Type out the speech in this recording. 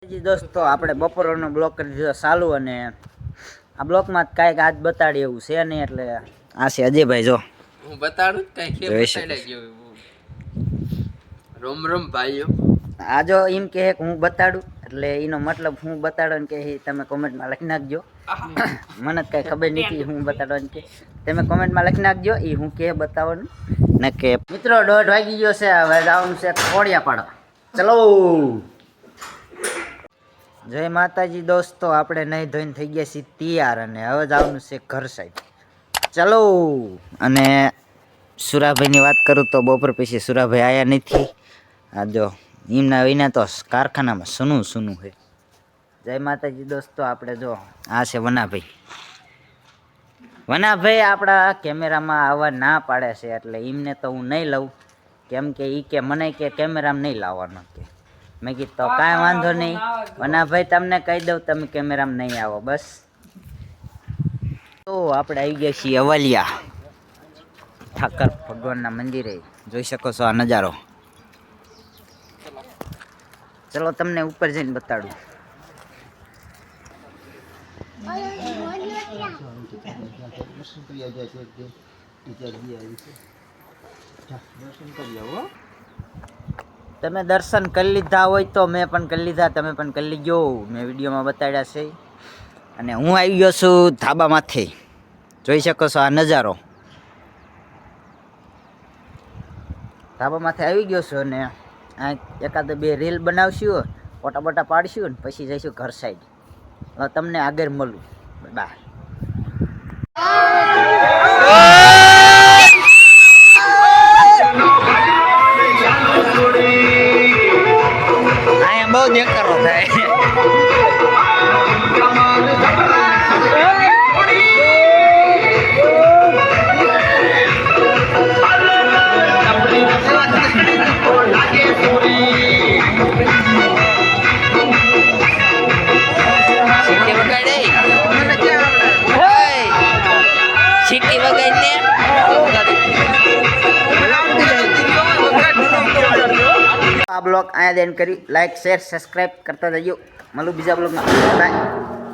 જી દોસ્તો આપણે બપોરનો બ્લોક કરી દીધો ચાલુ અને આ બ્લોકમાં કાંઈક આજ બતાડી એવું છે નહીં એટલે આ છે અજયભાઈ જો હું બતાડું કાંઈ કે બતાડ્યા જેવું રોમ રોમ ભાઈઓ આ જો એમ કહે કે હું બતાડું એટલે એનો મતલબ હું બતાડવાનું કે તમે કોમેન્ટમાં લખી નાખજો મને કાંઈ ખબર નથી હું બતાડવાનું કે તમે કોમેન્ટમાં લખી નાખજો એ હું કે બતાવવાનું ને કે મિત્રો 1:30 વાગી ગયો છે હવે જવાનું છે કોળિયા પાડવા ચલો જય માતાજી દોસ્તો આપણે નહીં ધોઈને થઈ ગયા છીએ તૈયાર અને હવે જવાનું છે ઘર સાઈડ ચલો અને સુરાભાઈની વાત કરું તો બપોર પછી સુરાભાઈ આવ્યા નથી આ જો એમના વિના તો કારખાનામાં સૂનું સૂનું છે જય માતાજી દોસ્તો આપણે જો આ છે વનાભાઈ આપણા કેમેરામાં આવવા ના પાડે છે એટલે એમને તો હું નહીં લઉં કેમ કે એ કે મને કે કેમેરામાં નહીં લાવવાનો કે મેં કીધું તો કાંઈ વાંધો નહીં વનાભાઈ તમને કહી દઉં તમે કેમેરામાં નહીં આવો બસ તો આપણે આવી ગયા છીએ અવાલિયા ઠાકર ભગવાનના મંદિરે જોઈ શકો છો આ નજારો ચલો તમને ઉપર જઈને બતાડું તમે દર્શન કરી લીધા હોય તો મેં પણ કરી લીધા તમે પણ કરી લીધો મેં વિડીયોમાં બતાડ્યા છે અને હું આવી ગયો છું ધાબામાંથી જોઈ શકો છો આ નજારો ધાબામાંથી આવી ગયો છું અને આ એકાદ બે રીલ બનાવશું ફોટા બોટા પાડશું ને પછી જઈશું ઘર સાઈડ હવે તમને આગળ મળું બાય અહીંયા બહુ દેખાડો થાય સિટી વગાઈને આ બ્લોગ અહીંયા દેન કરી લાઈક શેર સબસ્ક્રાઇબ કરતા જજો મળું બીજા બ્લોગમાં બાય